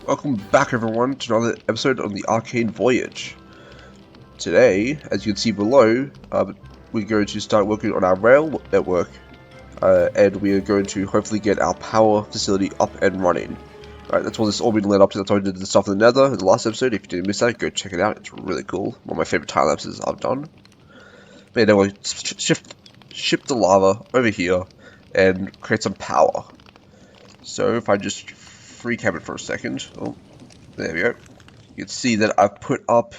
Welcome back everyone to another episode on the Arcane Voyage. Today, as you can see below, we're going to start working on our rail network, and we are going to hopefully get our power facility up and running. Alright, that's what this all been led up to. That's why I did the stuff in the nether in the last episode. If you didn't miss that, go check it out. It's really cool. One of my favorite time lapses I've done. But anyway, ship the lava over here and create some power. So if I just free cam it for a second. Oh, there we go. You can see that I've put up,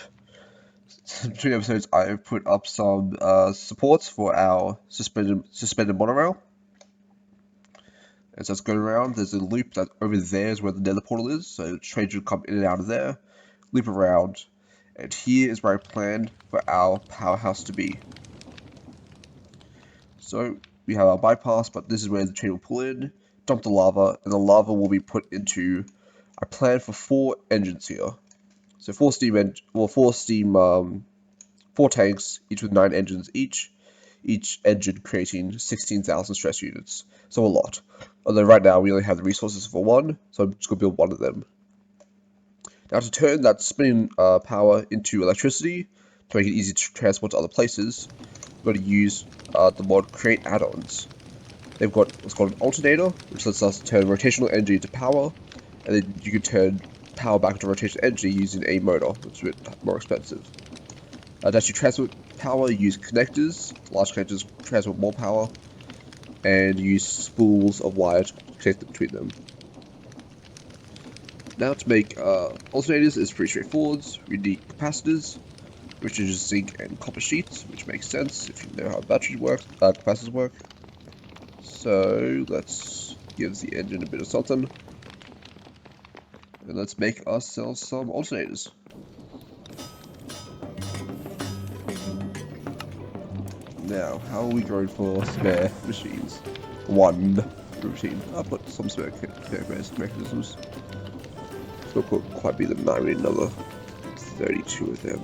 between episodes, I've put up some supports for our suspended monorail. As that's going around, there's a loop that over there is where the nether portal is, so trains will come in and out of there, loop around, and here is where I planned for our powerhouse to be. So we have our bypass, but this is where the train will pull in, dump the lava, and the lava will be put into. I plan for 4 engines here. So 4 tanks, each with 9 engines each engine creating 16,000 stress units. So a lot. Although right now we only have the resources for 1, so I'm just going to build 1 of them. Now to turn that spinning power into electricity, to make it easy to transport to other places, we're going to use the mod Create Add-ons. They've got what's called an alternator, which lets us turn rotational energy into power, and then you can turn power back into rotational energy using a motor, which is a bit more expensive. To actually transport power, use connectors. Large connectors transport more power, and use spools of wire to connect between them. Now to make alternators is pretty straightforward. We need capacitors, which is just zinc and copper sheets, which makes sense if you know how batteries work, capacitors work. So let's give the engine a bit of something. And let's make ourselves some alternators. Now, how are we going for spare machines? 1 routine. I'll put some spare mechanisms. It's not going to quite be the 9, we need another 32 of them.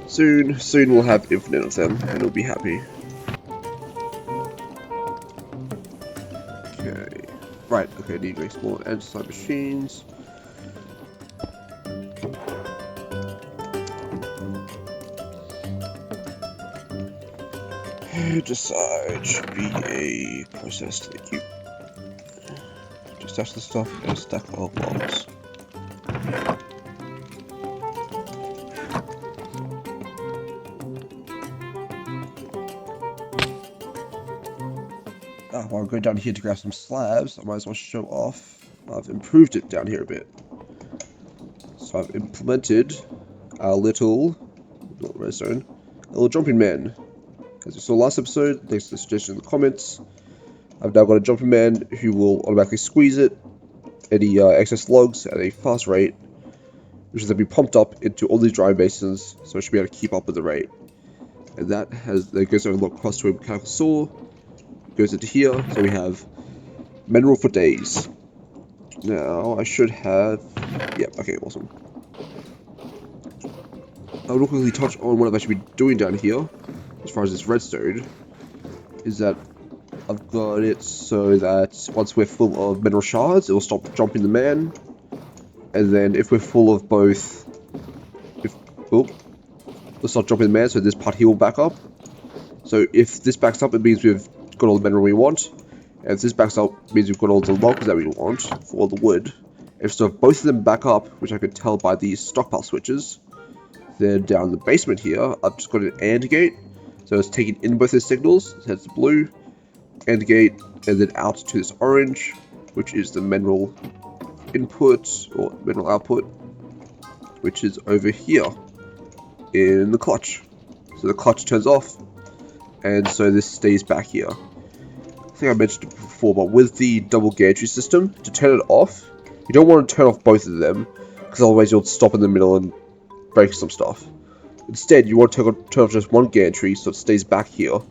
Soon we'll have infinite of them, and we'll be happy. Okay. Right, okay, need to explore anti-side machines. Decide should be a process, thank you. Just stash the stuff in a stack of logs. While I'm going down here to grab some slabs, I might as well show off. I've improved it down here a bit. So I've implemented a little jumping man. As you saw last episode, thanks to the suggestion in the comments, I've now got a jumping man who will automatically squeeze any excess logs at a fast rate, which is then be pumped up into all these dry basins, so it should be able to keep up with the rate. And that goes over across to a mechanical saw, goes into here, so we have mineral for days. Now I should have, yep, okay, awesome. I will quickly touch on what I've actually been doing down here, as far as this redstone, is that I've got it so that once we're full of mineral shards, it will stop jumping the man, and then if we're full of both, we'll start jumping the man, so this part here will back up. So if this backs up, it means we've got all the mineral we want, and if this backs up, it means we've got all the logs that we want for all the wood. If both of them back up, which I could tell by these stockpile switches, then down the basement here, I've just got an AND gate. So it's taking in both those signals, so it's the blue, AND gate, and then out to this orange, which is the mineral input, or mineral output, which is over here, in the clutch. So the clutch turns off, and so this stays back here. I think I mentioned it before, but with the double gantry system, to turn it off, you don't want to turn off both of them, because otherwise you'll stop in the middle and break some stuff. Instead, you want to turn off just one gantry so it stays back here.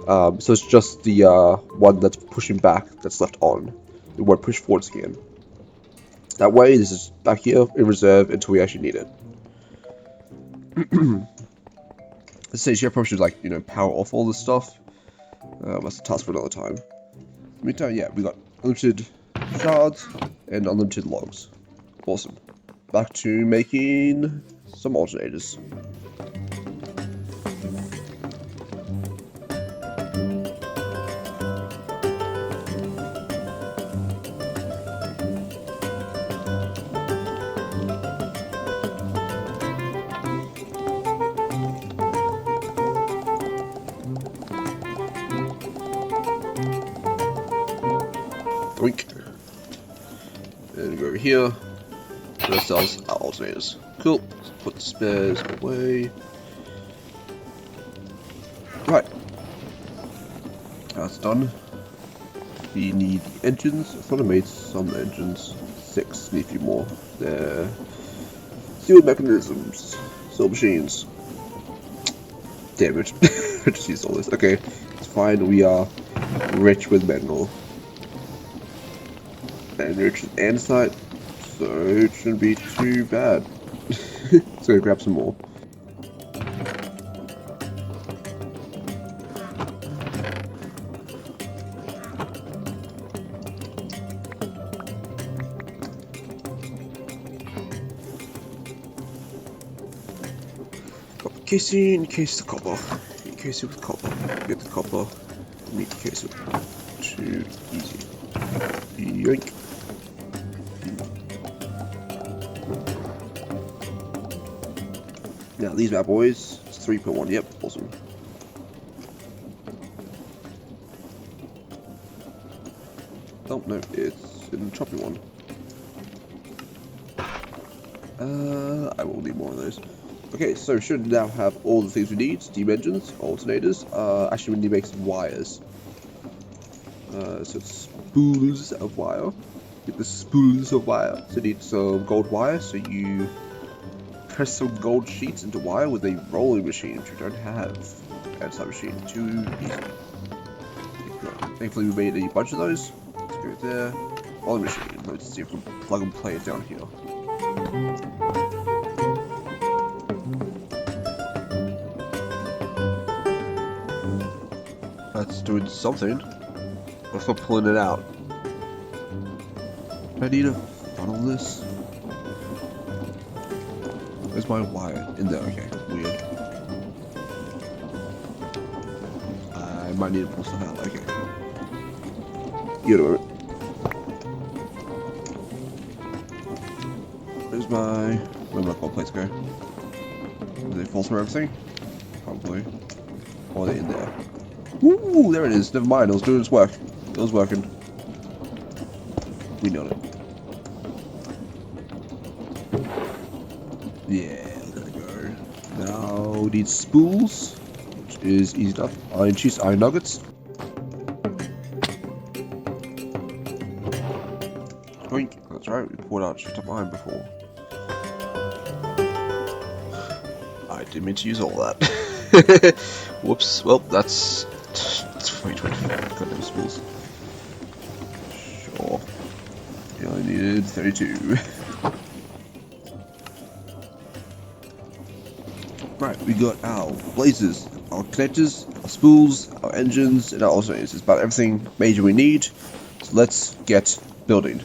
So it's just the one that's pushing back that's left on. It won't push forwards again. That way, this is back here in reserve until we actually need it. This stage here probably should power off all this stuff. That's a task for another time. Meantime, yeah, we got unlimited shards, and unlimited logs. Awesome. Back to making some alternators. Doink. And go over here. Put ourselves our alternators. Cool. Let's put the spares away. Right. That's done. We need the engines. I thought I made some engines. 6. Need a few more. They're steel mechanisms. Steel machines. Damn it. I just used all this. Okay. It's fine. We are rich with mineral. And rich with andesite. So it shouldn't be too bad. Let's go grab some more. Casing, encase the copper. Encase it with copper. Get the copper. Need to case it. Too easy. Yoink. Now these bad boys. It's 3.1. Yep, awesome. Oh no, it's in the choppy one. I will need more of those. Okay, so should now have all the things we need. Steam engines, alternators. Actually we need to make some wires. So it's spools of wire. Get the spools of wire. So you need some gold wire, so you press some gold sheets into wire with a rolling machine, which we don't have. That's that machine. Too easy. Thankfully we made a bunch of those. Let's go there. Rolling machine. Let's see if we can plug and play it down here. That's doing something. What's not pulling it out? Do I need to funnel this? Where's my wire? In there, okay. Weird. I might need to pull stuff out, okay. You know it. Where'd my gold plates go? Did they fall through everything? Probably. Or are they in there? Ooh, there it is. Never mind, it was doing its work. It was working. We know it. Yeah, there we go. Now we need spools, which is easy enough. Iron cheese, iron nuggets. Oink. That's right, we poured out shit of iron before. I didn't mean to use all that. Whoops. Well, that's 2025. Got those spools. Sure. Yeah, I needed 32. Right, we got our blazers, our connectors, our spools, our engines, and our alternators. It's about everything major we need. So let's get building.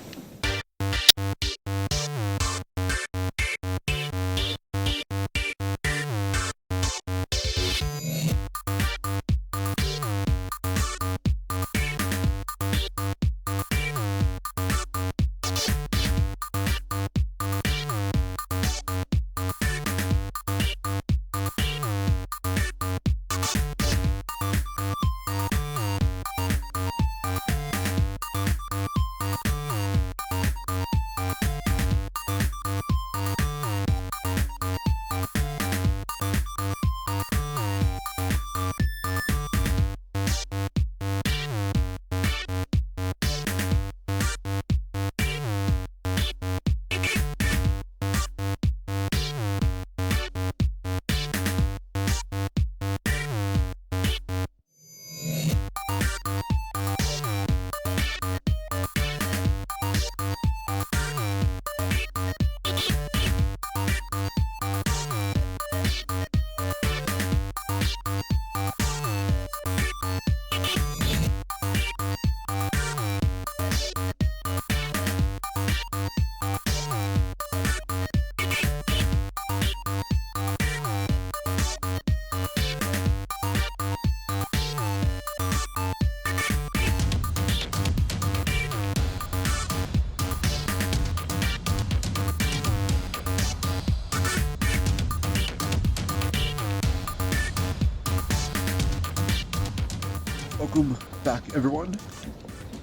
welcome back, everyone.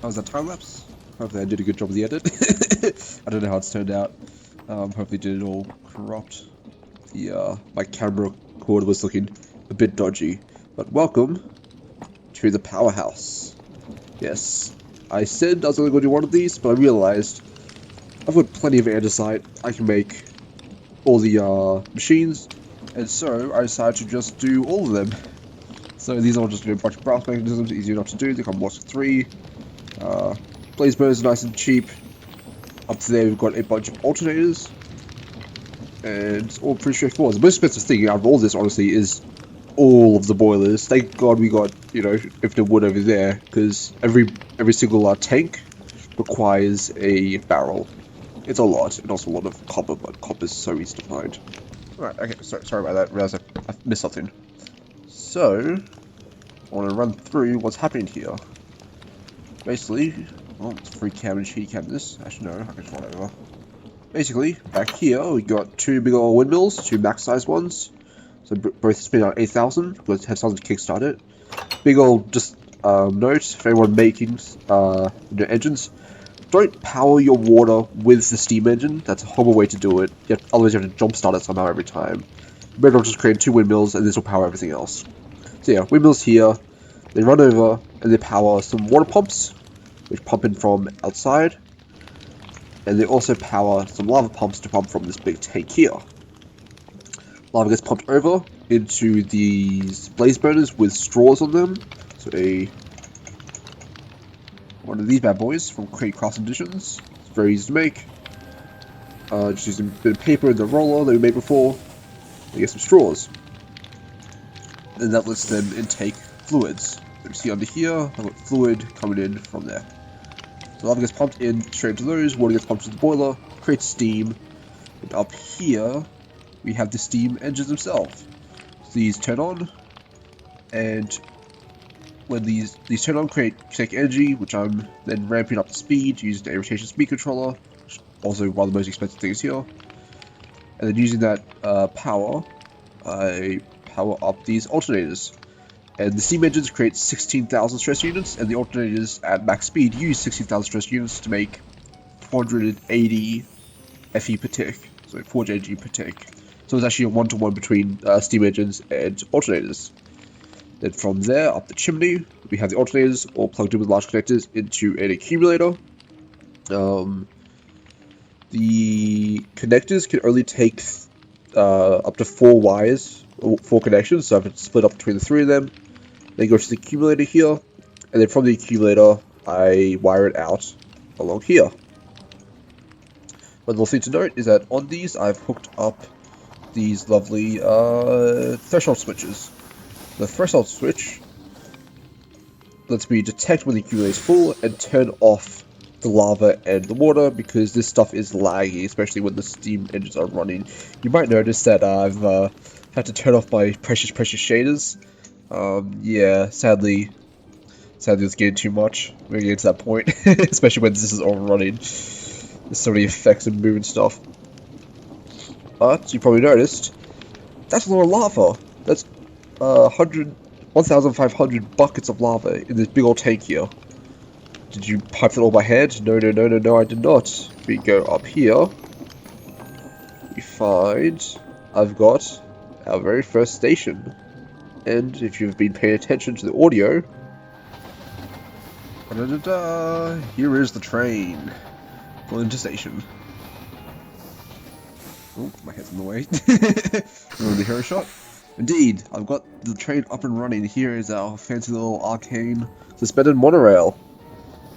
How's that time lapse? Hopefully I did a good job of the edit. I don't know how it's turned out. Hopefully did it all corrupt. My camera cord was looking a bit dodgy. But welcome to the Powerhouse. Yes, I said I was only going to do one of these, but I realized I've got plenty of andesite. I can make all the machines, and so I decided to just do all of them. So these are just a bunch of brass mechanisms, easy enough to do. They come Watch 3. Blaze burners are nice and cheap. Up to there we've got a bunch of alternators. And it's all pretty straightforward. The most expensive thing out of all this, honestly, is all of the boilers. Thank God we got, infinite wood over there, because every single tank requires a barrel. It's a lot, and also a lot of copper, but copper is so easy to find. Alright, okay, sorry about that. Realized I missed something. So, I want to run through what's happening here. Basically, well, it's free cam and cheaty cam this. Actually, no, I can fly over. Basically, back here, we got two big old windmills, two max size ones. So both spin out 8,000, because it had something to kickstart it. Big old, note for anyone making engines. Don't power your water with the steam engine. That's a horrible way to do it. Otherwise you have to jumpstart it somehow every time. Better off just create two windmills, and this will power everything else. So yeah, windmills here. They run over, and they power some water pumps, which pump in from outside. And they also power some lava pumps to pump from this big tank here. Lava gets pumped over into these blaze burners with straws on them. So one of these bad boys from Create Crafts Editions. It's very easy to make. Just using a bit of paper and the roller that we made before. And get some straws. And that lets them intake fluids. So you see under here, I've got fluid coming in from there. So lava gets pumped in straight into those, water gets pumped into the boiler, creates steam, and up here we have the steam engines themselves. So these turn on, and when these turn on, create kinetic energy, which I'm then ramping up the speed using the rotation speed controller, which is also one of the most expensive things here. And then using that power, I power up these alternators. And the steam engines create 16,000 stress units, and the alternators at max speed use 16,000 stress units to make 480 FE per tick, so 4 G per tick. So it's actually a one-to-one between steam engines and alternators. Then from there, up the chimney, we have the alternators all plugged in with large connectors into an accumulator. The connectors can only take up to 4 wires, 4 connections, so if it's split up between the 3 of them, they go to the accumulator here, and then from the accumulator, I wire it out along here. One little thing to note is that on these, I've hooked up these lovely threshold switches. The threshold switch lets me detect when the accumulator is full and turn off the lava and the water, because this stuff is laggy, especially when the steam engines are running. You might notice that I've had to turn off my precious shaders. Yeah, sadly it's getting too much. We're getting to that point, especially when this is overrunning. There's so many effects and moving stuff. But you probably noticed that's a lot of lava. That's 1,500 buckets of lava in this big old tank here. Did you pipe that all by hand? No, I did not. We go up here. We find I've got our very first station. And if you've been paying attention to the audio, here is the train going into station. Oh, my head's in the way. Remember the hero shot? Indeed, I've got the train up and running. Here is our fancy little arcane suspended monorail.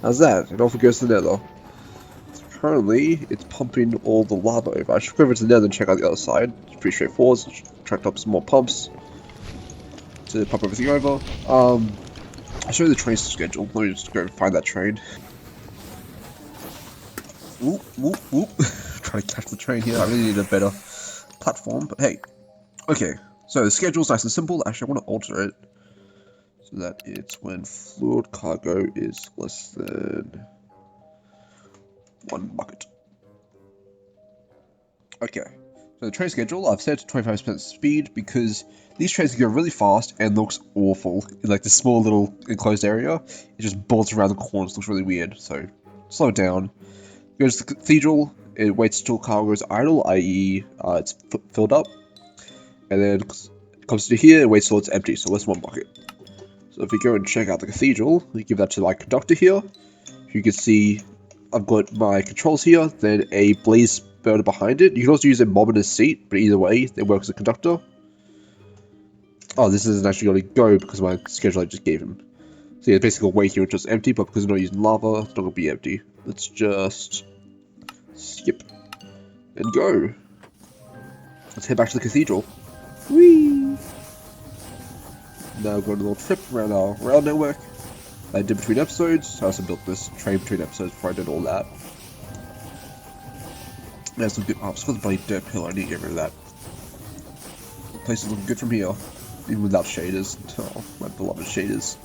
How's that? It off it goes to the nether. So currently, it's pumping all the lava over. I should go over to the nether and check out the other side. It's pretty straightforward. So tracked up some more pumps to pump everything over. I'll show you the train schedule. Let me just go find that train. Whoop, whoop, whoop. Trying to catch the train here. I really need a better platform, but hey. Okay, so the schedule's nice and simple. Actually, I want to alter it so that it's when fluid cargo is less than 1 bucket. Okay, So the train schedule, I've set to 25% speed because these trains go really fast and looks awful. In like this small little enclosed area, it just bolts around the corners, looks really weird. So slow it down. Goes to the cathedral, it waits till cargo is idle, i.e. It's filled up. And then it comes to here, it waits till it's empty, so that's one bucket. So if we go and check out the cathedral, we give that to my conductor here. You can see I've got my controls here, then a blaze burner behind it. You can also use a mob in a seat, but either way, it works as a conductor. Oh, this isn't actually going to go because of my schedule I just gave him. So yeah, basically a wait here until it's empty, but because we're not using lava, it's not going to be empty. Let's just skip and go. Let's head back to the cathedral. Whee! Now we're going on a little trip around our rail network. I did between episodes. I also built this train between episodes before I did all that. There's some good ops for the bloody dirt pill. I need to get rid of that. The place is looking good from here, even without shaders. Oh, my beloved shaders.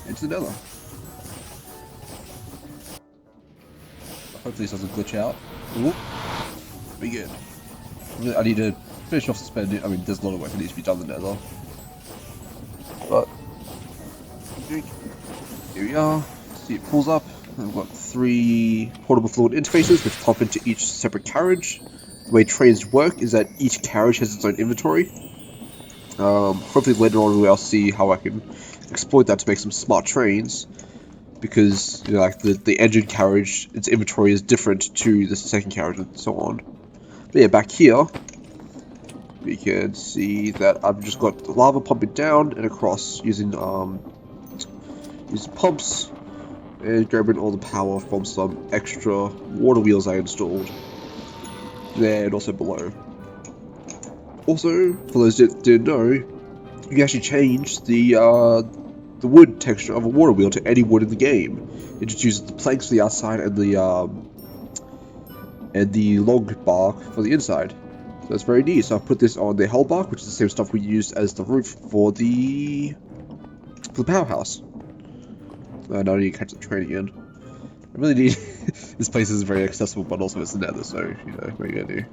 Into the nether. Hopefully this doesn't glitch out. Ooh. Be good. I need to finish off suspending. I mean, there's a lot of work that needs to be done in the nether. But here we are. See, it pulls up. We've got 3 portable fluid interfaces which pop into each separate carriage. The way trains work is that each carriage has its own inventory. Hopefully later on we'll see how I can exploit that to make some smart trains. Because, you know, like the engine carriage, its inventory is different to the second carriage and so on. But yeah, back here, we can see that I've just got the lava pumping down and across using pumps and grabbing all the power from some extra water wheels I installed there and also below. Also, for those that didn't know, you can actually change the wood texture of a water wheel to any wood in the game. It just uses the planks for the outside and the log bark for the inside. So that's very neat. So I've put this on the hull bark, which is the same stuff we used as the roof for the Powerhouse. Now I need to catch the train again. I really need... This place is very accessible, but also it's the nether, so, you know, what are you gonna do?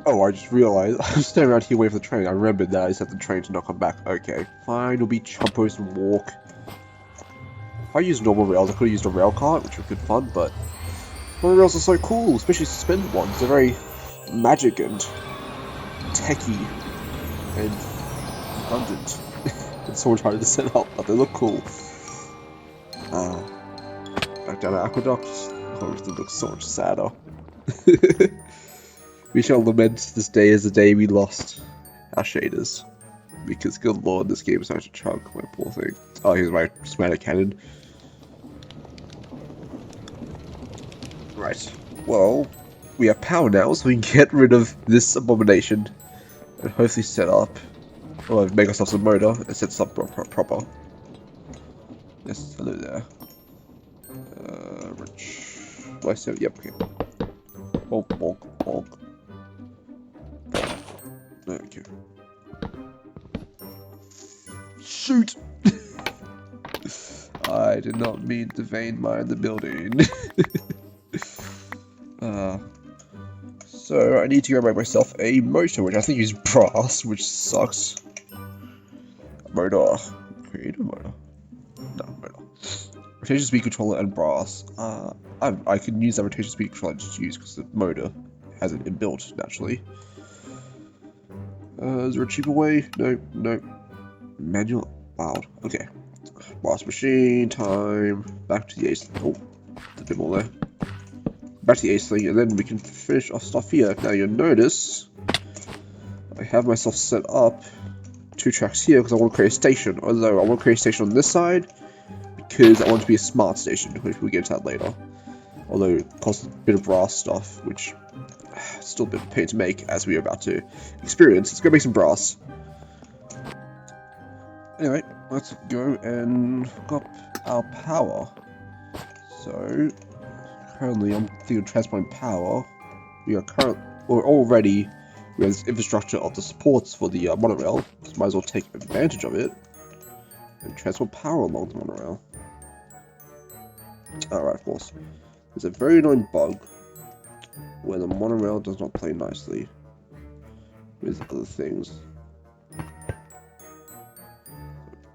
Oh, I just realized, I'm standing around here waiting for the train. I remembered that I set the train to not come back. Okay, fine, we'll be chumpos and walk. If I used normal rails, I could have used a rail cart, which would have been fun, but... monorails are so cool, especially suspended ones. They're very magic and techy and abundant. It's so much harder to set up, but they look cool. Back down to Aqueduct. Oh, it looks so much sadder. We shall lament this day as the day we lost our shaders. Because, good lord, this game is such a chunk, my poor thing. Oh, here's my schematic cannon. Right, well, we have power now, so we can get rid of this abomination. And hopefully set up, or make ourselves a motor and set this up proper. Yes, hello there. Rich. Do I say, yep, okay. Bonk. Okay. Shoot! I did not mean to vein mine the building. So I need to go make myself a motor, which I think is brass, which sucks. Motor. Create a motor. No, motor. Rotation speed controller and brass. I can use that rotation speed controller I just used because the motor has it inbuilt naturally. Is there a cheaper way? No. Manual. Wow. Okay. Brass machine time. Back to the ace. Oh, a bit more there. Back to the ace thing, and then we can finish our stuff here. Now you'll notice I have myself set up 2 tracks here because I want to create a station. Although I want to create a station on this side because I want it to be a smart station, which we'll get to that later. Although it costs a bit of brass stuff, which is still a bit of a pain to make as we are about to experience. Let's go make some brass. Anyway, let's go and hook up our power. So currently, I'm thinking of transporting power. We are already we have this infrastructure of the supports for the monorail, so might as well take advantage of it and transport power along the monorail. Alright, of course. There's a very annoying bug where the monorail does not play nicely with other things.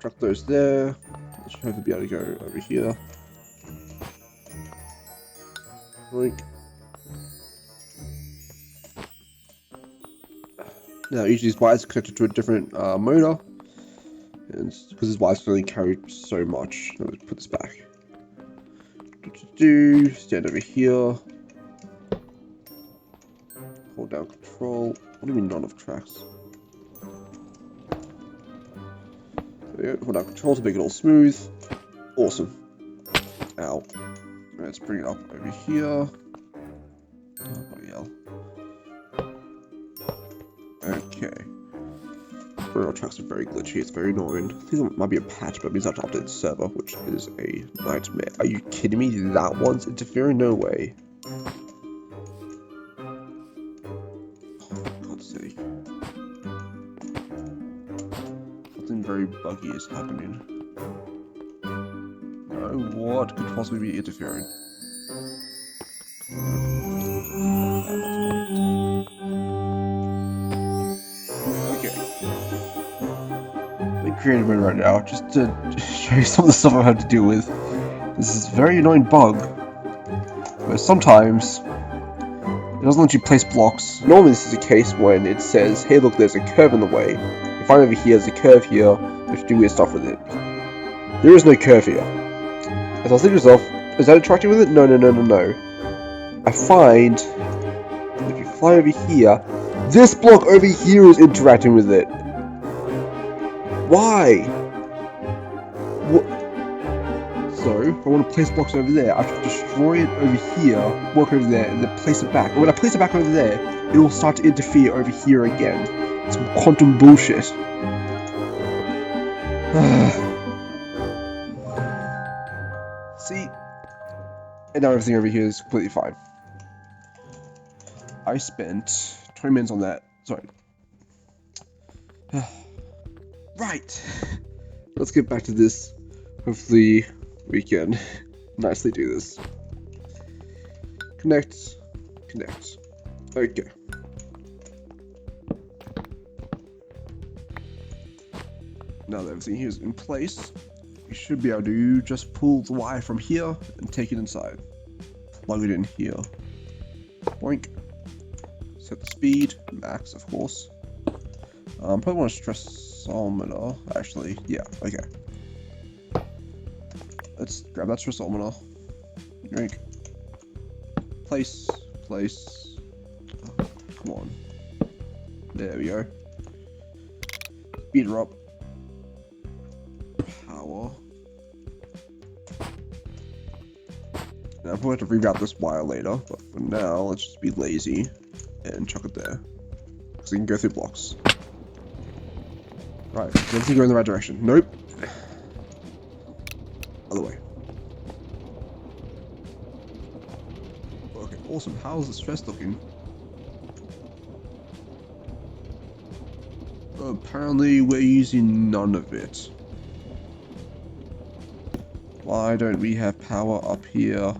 Truck those there. I should hopefully be able to go over here. Like. Now, each of these wires are connected to a different motor, and because these wires can only carry so much. Let me put this back. Stand over here. Hold down control. What do you mean not enough tracks? There we go. Hold down control to make it all smooth. Awesome. Ow. Let's bring it up over here. Oh, bloody hell. Okay. Monorail tracks are very glitchy. It's very annoying. I think it might be a patch, but it means I have to update the server, which is a nightmare. Are you kidding me? That one's interfering? No way. Something very buggy is happening. No, what could possibly be interfering? Okay. I'm creating one right now just to show you some of the stuff I've had to deal with. This is a very annoying bug. But sometimes it doesn't let you place blocks. Normally this is the case when it says, hey look, there's a curve in the way. If I'm over here, there's a curve here, you have to do weird stuff with it. There is no curve here. As I was thinking to myself, is that interacting with it? No. I find, if you fly over here, this block over here is interacting with it. Why? What? So, if I want to place blocks over there, I have to destroy it over here, walk over there, and then place it back. And when I place it back over there, it will start to interfere over here again. It's some quantum bullshit. See? And now everything over here is completely fine. I spent 20 minutes on that. Sorry. Right. Let's get back to this. Hopefully we can nicely do this. Connect. Okay. Now that everything here is in place, we should be able to just pull the wire from here and take it inside. Plug it in here. Boink. Set the speed, max of course. Probably want to stressometer, actually. Yeah, okay. Let's grab that stressometer. Drink. Place. Oh, come on. There we go. Speed her up. Power. Now, I'm going to have to reroute this wire later, but for now, let's just be lazy and chuck it there. Because we can go through blocks. Right, does everything go in the right direction? Nope. Other way. Okay, awesome. How's the stress looking? Apparently, we're using none of it. Why don't we have power up here?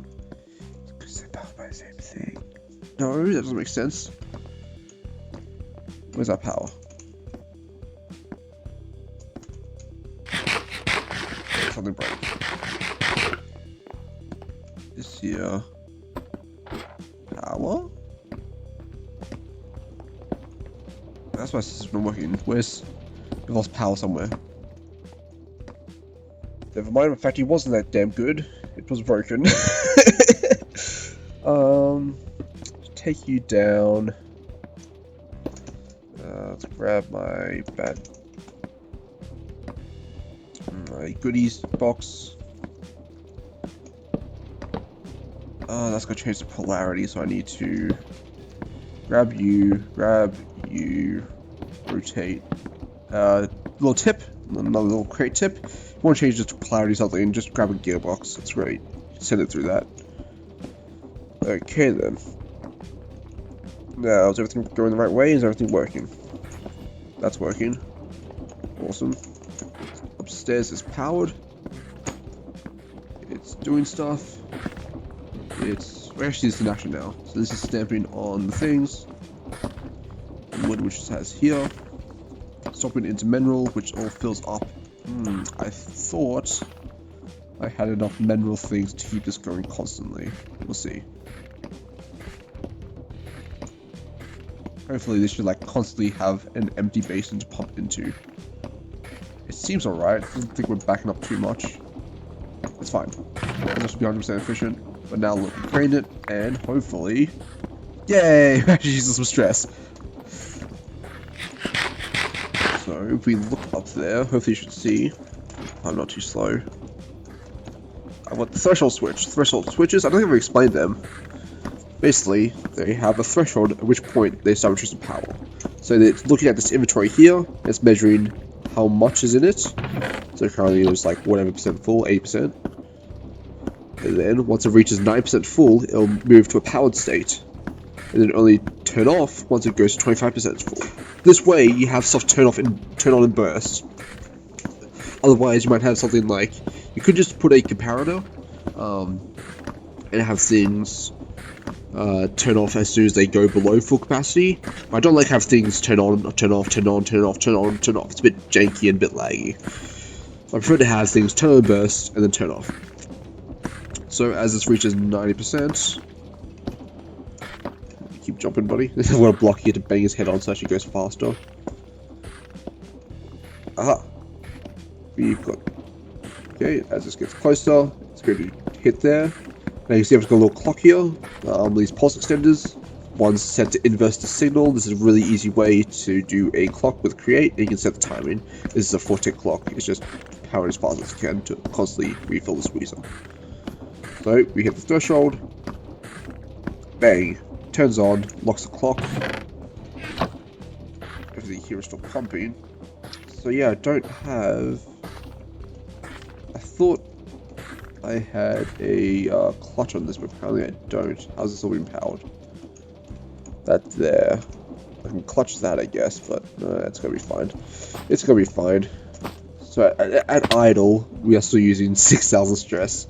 Because they're powered by the same thing. No, that doesn't make sense. Where's our power? Something broke. This here. Power? That's why this is not working. Where's... we lost power somewhere. Never mind, in fact, it wasn't that damn good. It was broken. Take you down. Let's grab my goodies box. That's gonna change the polarity, so I need to grab you, rotate. Little tip, another little crate tip. If you want to change the polarity or something, just grab a gearbox. That's great. Send it through that. Okay then. Now, is everything going the right way? Is everything working? That's working. Awesome. Upstairs is powered. It's doing stuff. we actually see this in action now. So this is stamping on the things. Wood, which it has here. Stopping into mineral, which all fills up. I thought I had enough mineral things to keep this going constantly. We'll see. Hopefully this should like constantly have an empty basin to pump into. It seems alright. I don't think we're backing up too much. It's fine. This should be 100% efficient. But now look, we drained it, and hopefully... Yay! Actually using some stress. So if we look up there, hopefully you should see. I'm not too slow. I've got the threshold switch. Threshold switches, I don't think I've ever explained them. Basically, they have a threshold at which point they start reducing power. So it's looking at this inventory here, it's measuring how much is in it. So currently there's like whatever percent full, 80%. And then once it reaches 9% full, it'll move to a powered state. And then only turn off once it goes to 25% full. This way you have stuff turn on in bursts. Otherwise you might have something like, you could just put a comparator and have things turn off as soon as they go below full capacity. I don't like have things turn on, turn off, turn on, turn off, turn on, turn off. It's a bit janky and a bit laggy. I prefer to have things turn on burst and then turn off. So as this reaches 90%, keep jumping, buddy. I want to block here to bang his head on so it actually goes faster. Aha! We've got... Okay, as this gets closer, it's going to hit there. Now you see I've got a little clock here. These pulse extenders. One's set to inverse the signal. This is a really easy way to do a clock with create, and you can set the timing. This is a 4-tick clock. It's just power as fast as you can to constantly refill the squeezer. So we hit the threshold. Bang. Turns on, locks the clock. Everything here is still pumping. So yeah, I don't have... I thought I had a clutch on this, but apparently I don't. How's this all being powered? That's there. I can clutch that, I guess, but it's gonna be fine. It's gonna be fine. So at idle, we are still using 6,000 stress.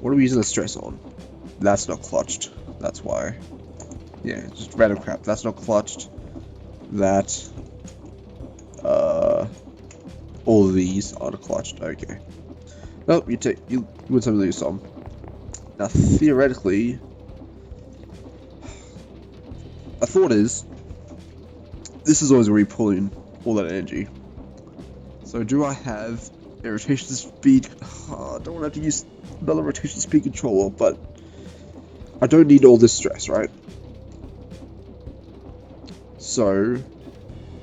What are we using the stress on? That's not clutched. That's why. Yeah, just random crap. That's not clutched. That. All of these aren't clutched. Okay. Nope, you win some, lose some. Now, theoretically, a thought is, this is always where you're pulling all that energy. So, do I have a rotation speed? Oh, I don't want to have to use another rotation speed controller, but I don't need all this stress, right? So,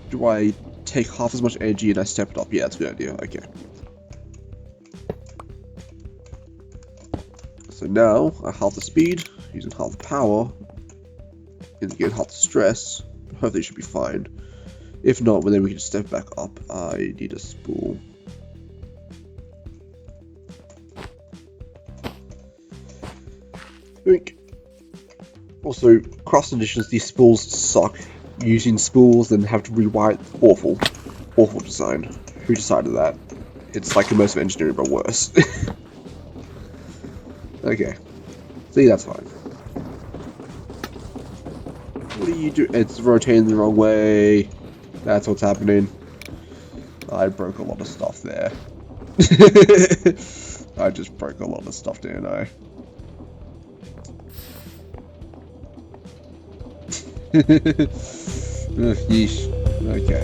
do I take half as much energy and I step it up? Yeah, that's a good idea. Okay. So now, I half the speed, using half the power, and again half the stress. Hopefully it should be fine. If not, well, then we can step back up. I need a spool. Also, cross editions, these spools suck. Using spools and have to rewire it. Awful. Awful design. Who decided that? It's like the most of engineering, but worse. Okay. See, that's fine. What do you do? It's rotating the wrong way. That's what's happening. I broke a lot of stuff there. I just broke a lot of stuff, didn't I? Yeesh. Okay.